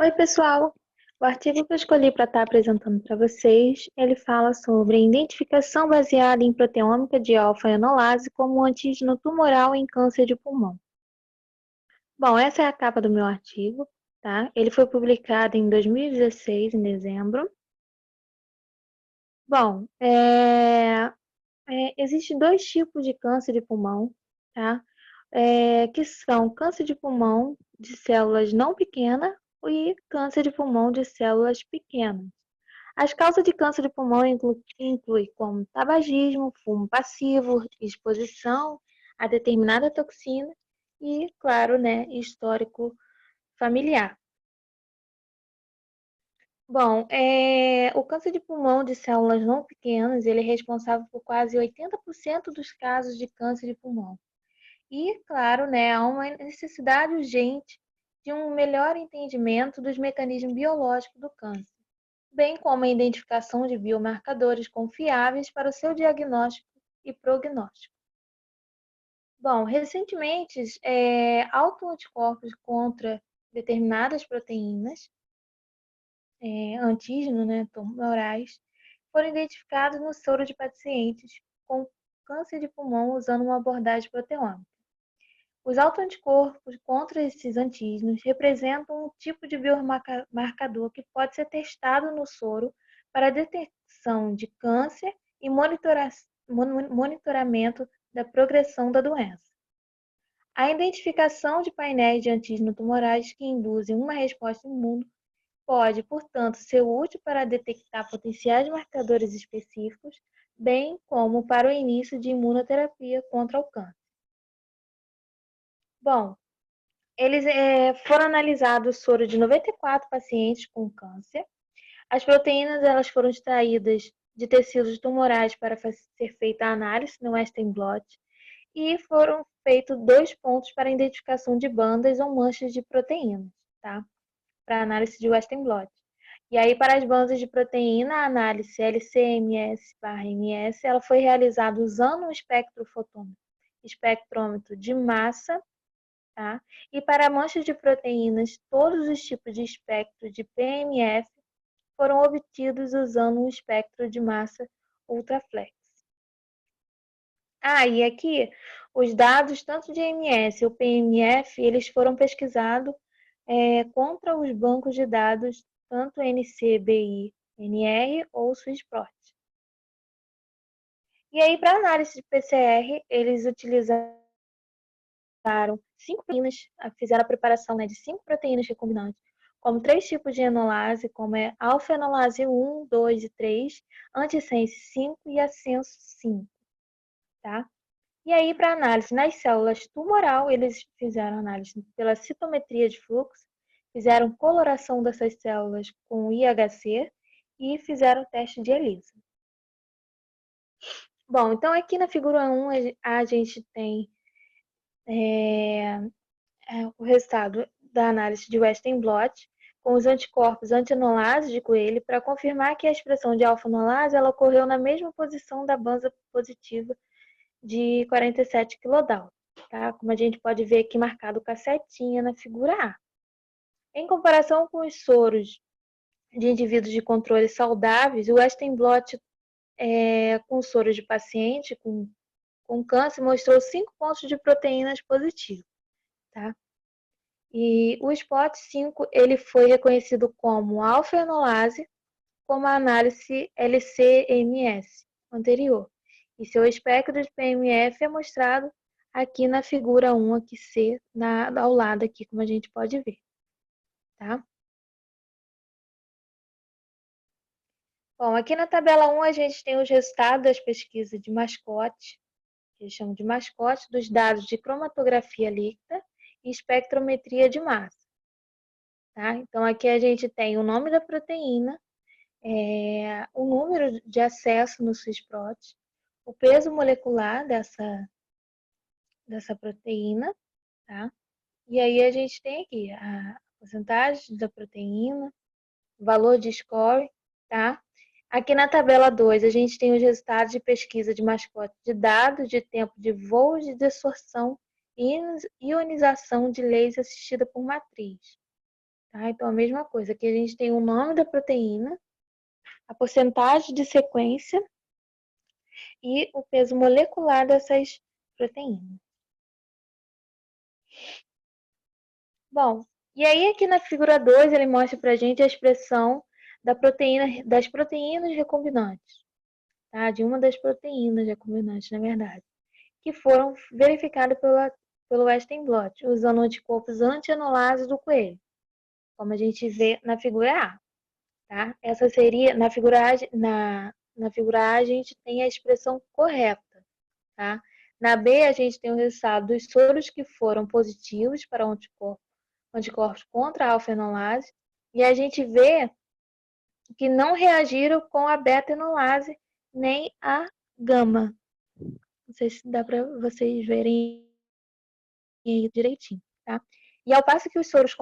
Oi, pessoal! O artigo que eu escolhi para estar apresentando para vocês, ele fala sobre a identificação baseada em proteômica de alfa-enolase como antígeno tumoral em câncer de pulmão. Bom, essa é a capa do meu artigo, tá? Ele foi publicado em 2016, em dezembro. Bom, existem dois tipos de câncer de pulmão, tá? Que são câncer de pulmão de células não pequenas e câncer de pulmão de células pequenas. As causas de câncer de pulmão incluem como tabagismo, fumo passivo, exposição a determinada toxina e, claro, né, histórico familiar. Bom, o câncer de pulmão de células não pequenas, ele é responsável por quase 80% dos casos de câncer de pulmão. E, claro, né, há uma necessidade urgente de um melhor entendimento dos mecanismos biológicos do câncer, bem como a identificação de biomarcadores confiáveis para o seu diagnóstico e prognóstico. Bom, recentemente, autoanticorpos contra determinadas proteínas, antígeno, né, tumorais, foram identificados no soro de pacientes com câncer de pulmão usando uma abordagem proteômica. Os autoanticorpos contra esses antígenos representam um tipo de biomarcador que pode ser testado no soro para a detecção de câncer e monitoramento da progressão da doença. A identificação de painéis de antígeno tumorais que induzem uma resposta imune pode, portanto, ser útil para detectar potenciais marcadores específicos, bem como para o início de imunoterapia contra o câncer. Bom, eles foram analisados o soro de 94 pacientes com câncer. As proteínas elas foram extraídas de tecidos tumorais para ser feita a análise no Western blot e foram feitos 2 pontos para identificação de bandas ou manchas de proteínas, tá? Para análise de Western blot. E aí, para as bandas de proteína, a análise LC-MS/MS ela foi realizada usando um espectrômetro de massa. Tá? E para manchas de proteínas, todos os tipos de espectro de PMF foram obtidos usando um espectro de massa ultraflex. E aqui os dados tanto de MS ou PMF, eles foram pesquisados contra os bancos de dados tanto NCBI, NR ou SwissProt. E aí, para análise de PCR, eles utilizaram 5 proteínas, fizeram a preparação, né, de 5 proteínas recombinantes, como 3 tipos de enolase, como é alfa-enolase 1, 2 e 3, antissense 5 e ascenso 5, tá? E aí, para análise nas células tumoral, eles fizeram análise pela citometria de fluxo, fizeram coloração dessas células com IHC e fizeram teste de ELISA. Bom, então aqui na figura 1 a gente tem o resultado da análise de Western blot com os anticorpos antienolase de coelho para confirmar que a expressão de alfa-enolase ela ocorreu na mesma posição da banda positiva de 47 kDa, tá? Como a gente pode ver aqui marcado com a setinha na figura A. Em comparação com os soros de indivíduos de controle saudáveis, o Western blot com soros de paciente com câncer mostrou 5 pontos de proteínas positivos, tá? E o SPOT5 ele foi reconhecido como alfa-enolase, como a análise LC-MS anterior. E seu espectro de PMF é mostrado aqui na figura 1, aqui C, ao lado aqui, como a gente pode ver. Tá? Bom, aqui na tabela 1 a gente tem os resultados das pesquisas de mascote, que eles chamam de mascote, dos dados de cromatografia líquida e espectrometria de massa. Tá? Então, aqui a gente tem o nome da proteína, o número de acesso no SwissProt, o peso molecular dessa proteína, tá? E aí a gente tem aqui a porcentagem da proteína, o valor de score, tá? Aqui na tabela 2, a gente tem os resultados de pesquisa de mascote de dados de tempo de voo de desorção e ionização de laser assistida por matriz. tá? Então, a mesma coisa. Aqui a gente tem o nome da proteína, a porcentagem de sequência e o peso molecular dessas proteínas. Bom, e aí aqui na figura 2 ele mostra pra gente a expressão das proteínas recombinantes, tá? De uma das proteínas recombinantes, na verdade, que foram verificadas pelo Western blot, usando anticorpos anti-anulases do coelho, como a gente vê na figura A, tá? Essa seria, na figura A a gente tem a expressão correta, tá? Na B a gente tem o resultado dos soros que foram positivos para o anticorpos contra a alfa-enolase, e a gente vê que não reagiram com a beta-enolase nem a gama. Não sei se dá para vocês verem direitinho, tá? E ao passo que os soros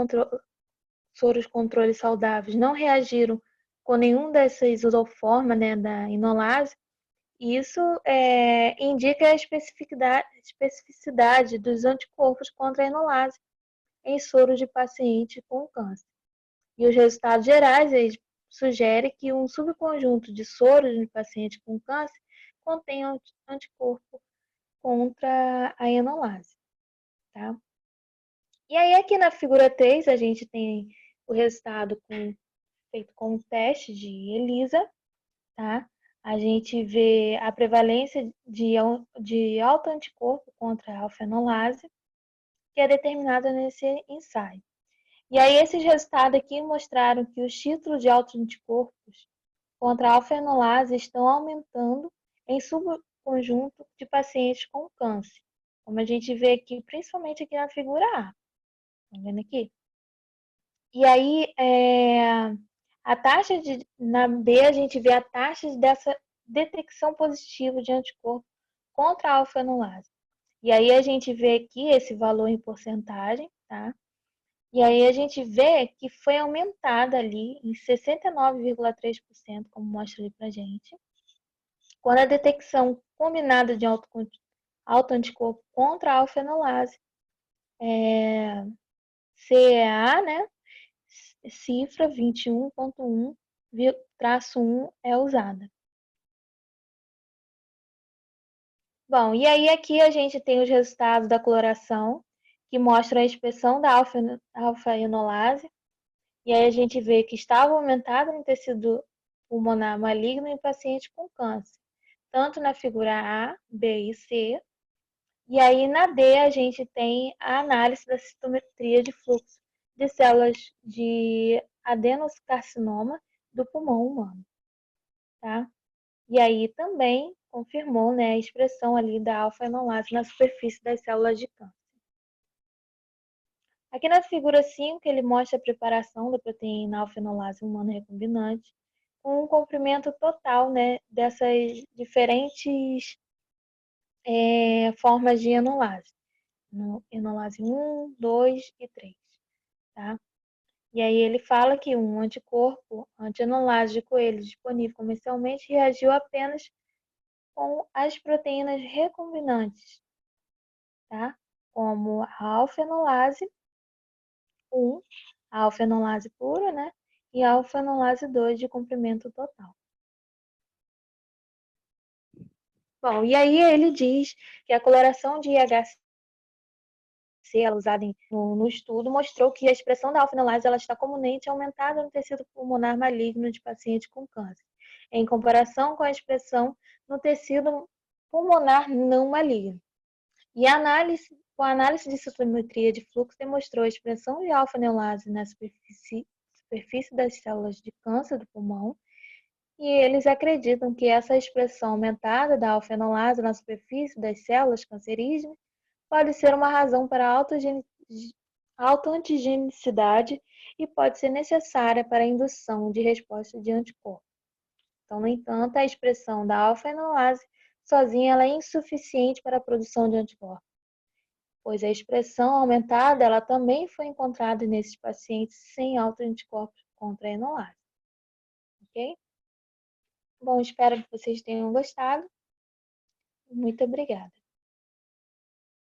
controle saudáveis não reagiram com nenhum dessas isoformas, né, da enolase, isso indica a especificidade dos anticorpos contra a enolase em soro de paciente com câncer. E os resultados gerais sugerem que um subconjunto de soros de paciente com câncer contém anticorpo contra a enolase, tá? E aí aqui na figura 3 a gente tem o resultado feito com o teste de ELISA, tá? A gente vê a prevalência de autoanticorpo contra a alfa-enolase, que é determinada nesse ensaio. E aí esses resultados aqui mostraram que os títulos de autoanticorpos contra a alfa-enolase estão aumentando em subconjunto de pacientes com câncer, como a gente vê aqui, principalmente aqui na figura A. Estão vendo aqui? E aí, na B, a gente vê a taxa dessa detecção positiva de anticorpo contra a alfa-enolase. E aí a gente vê aqui esse valor em porcentagem, tá? E aí a gente vê que foi aumentada ali em 69,3%, como mostra ali pra gente, quando a detecção combinada de autoanticorpo contra a alfa-enolase, CEA, né? Cifra 21.1-1 é usada. Bom, e aí aqui a gente tem os resultados da coloração, que mostram a expressão da alfa-enolase, e aí a gente vê que estava aumentada no tecido pulmonar maligno em paciente com câncer, tanto na figura A, B e C, e aí na D a gente tem a análise da citometria de fluxo de células de adenocarcinoma do pulmão humano, tá? E aí também confirmou, né, a expressão ali da alfa-enolase na superfície das células de câncer. Aqui na figura 5, ele mostra a preparação da proteína alfa-enolase humana recombinante com um comprimento total, né, dessas diferentes formas de enolase. Enolase 1, 2 e 3, tá? E aí ele fala que um anticorpo anti-enolase de coelho disponível comercialmente reagiu apenas com as proteínas recombinantes, tá? Como a alfa-enolase 1, a alfa-enolase pura, né? E a alfa-enolase 2 de comprimento total. Bom, e aí ele diz que a coloração de IHC usada no estudo mostrou que a expressão da alfa-enolase ela está comumente aumentada no tecido pulmonar maligno de paciente com câncer, em comparação com a expressão no tecido pulmonar não maligno. E com a análise de citometria de fluxo demonstrou a expressão de alfa-enolase na superfície das células de câncer do pulmão, e eles acreditam que essa expressão aumentada da alfa-enolase na superfície das células cancerígenas pode ser uma razão para a autoantigenicidade e pode ser necessária para a indução de resposta de anticorpos. Então, no entanto, a expressão da alfa-enolase sozinha ela é insuficiente para a produção de anticorpos, pois a expressão aumentada ela também foi encontrada nesses pacientes sem autoanticorpos contra a enolase. Ok? Bom, espero que vocês tenham gostado. Muito obrigada.